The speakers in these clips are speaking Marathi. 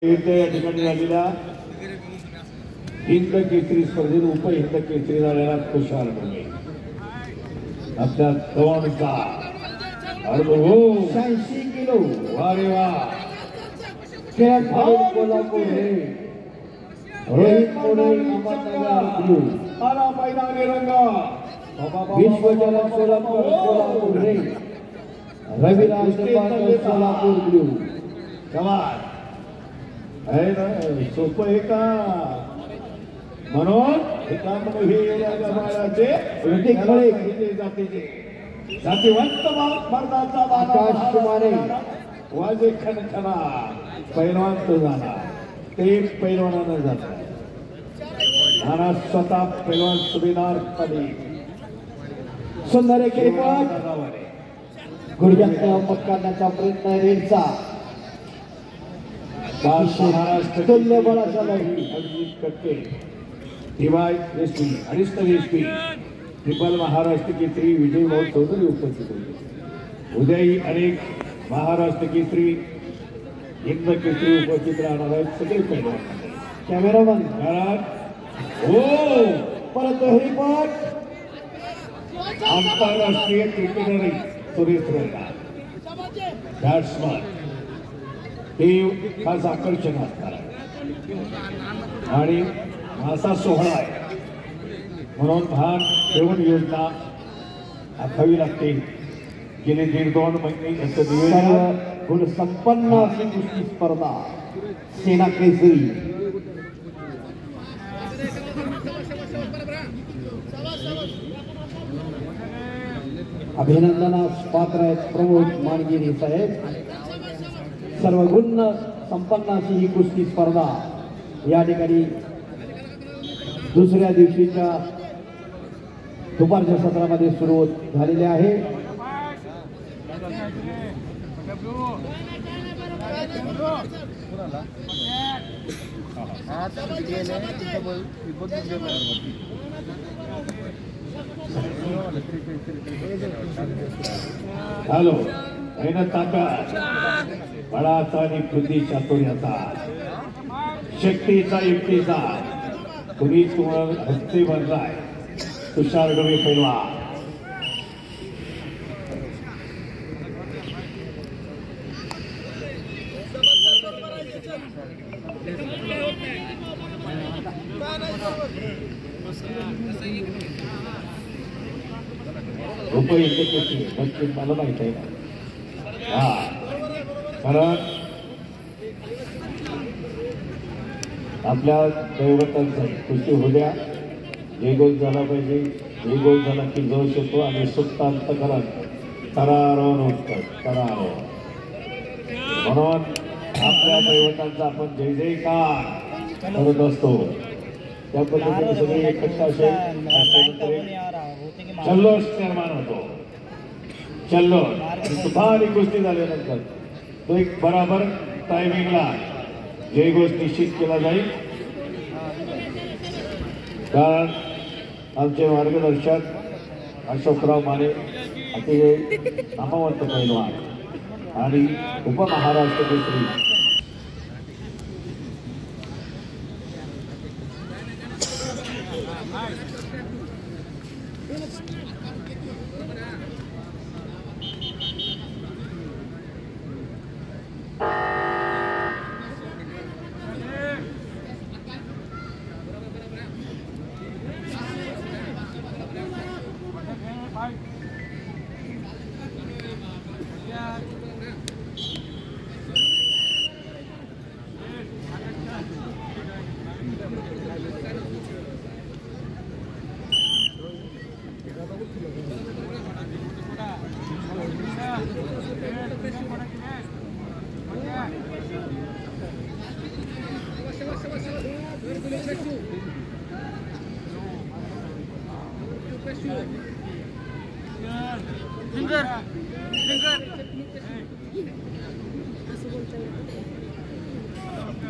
या ठिकाणी झालेल्या हिंद केसरी स्पर्धेत उपहिंद केसरी झालेला तुषार ढोले आपल्या तवाणचा 86 किलो वारे वा कोल्हापूर रोहित मोरे अहमदनगर आला मैदानी रंग विश्वचषक कोल्हापूर रविराज सोलापूर ब्लू कमाल आहे ना सोपं आहे का म्हणून जातीवंत भारताचा आकाश कुमारे वाजे खणखणा पैलवान तो झाला ते पैलवानानं झाला महाराज स्वतः पैलवान सुभेदार पदी सुंदर खेळपट गुडघ्यातल्या पकडण्याचा प्रयत्न रेडचा महाराष्ट्र तुल्य बळाचा लढी अभिजित कटके दिवाय SP additional SP triple Maharashtra Kesari Vijay Bhau Chaudhari उपस्थित होते उद्याही अनेक महाराष्ट्र केसरी हिंद केसरी उपस्थित राहणार आहेत सगळे पैलवान कॅमेरामन हो परत हरिपट आंतरराष्ट्रीय क्रिकेटर सुरेश रैना बॅट्समन हे खास आकर्षण असणार आणि असा सोहळा आहे म्हणून भान ठेवून योजना आखावी लागते गेले 1.5-2 महिने याचं नियोजन गुण संपन्न अशी कुस्ती स्पर्धा सेना केसरी अभिनंदनास पात्र आहेत प्रमोद मानगिरी साहेब सर्व गुण संपन्न अशी ही कुस्ती स्पर्धा या ठिकाणी दुसऱ्या दिवशीच्या दुपारच्या सत्रामध्ये सुरू झालेली आहे हॅलो मेहनत ताकद बळाचा आणि कृती चातुर्याचा शक्तीचा युक्तीचा तुम्ही तुम्हाला हस्ते बनलाय तुषार ढोले पैलवान रुपये नक्की मला माहित आहे हा कारण आपल्या दैवतांचा कुस्ती होद्या जे गोल झाला पाहिजे जे गोल झाला की जवळ शकतो आणि सुप्त अंतकरण तरारोन उठतात तरारोन म्हणून आपल्या दैवतांचा आपण जय जयकार करत असतो त्या पद्धतीने सगळे एकत्र असेल जल्लोष निर्माण होतो जल्लोष तुफानी कुस्ती झाल्यानंतर तो एक बराबर टायमिंगला जय घोष निश्चित केला जाईल कारण आमचे मार्गदर्शक अशोकराव माने अतिशय नामवंत पैलवान आणि उपमहाराष्ट्र केसरी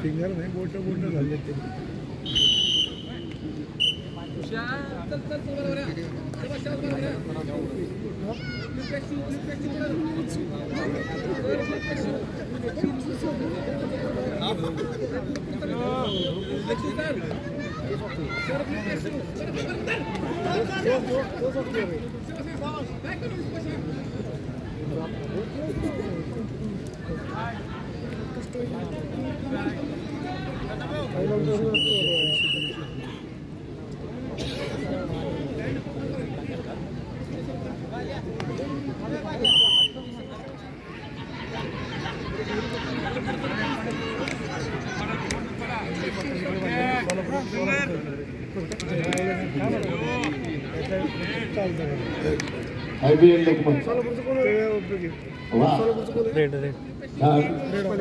फिंगर नाही बोट झाले ते IBL लोकमत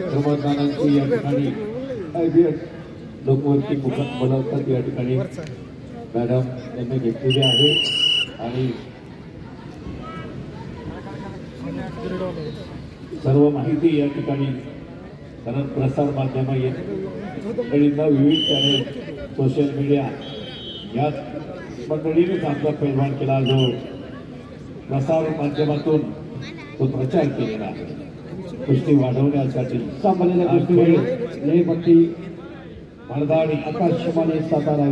प्रमोदानांची या ठिकाणी IBL लोकमतची मुखत बोलवतात या ठिकाणी मॅडम यांनी घेतलेली आहे आणि सर्व माहिती या ठिकाणी कारण प्रसार माध्यम मंडळींना विविध चॅनेल सोशल मीडिया या मंडळीनेच आपला पैलवान केला जो प्रसार माध्यमातून तो प्रचार केलेला आहे कुस्ती वाढवण्यासाठी सामान्य कुस्तीमध्ये लेहपट्टी भरदाडी आकाशमाने सातारा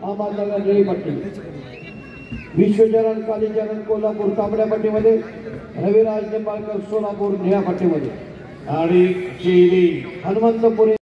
अहमदनगर लेहपट्टी विश्वचरण कालीचरण कोल्हापूर तांबड्या पट्टीमध्ये रविराज निंबाळकर सोलापूर निळ्या पट्टीमध्ये आणि केली हनुमंतपुरे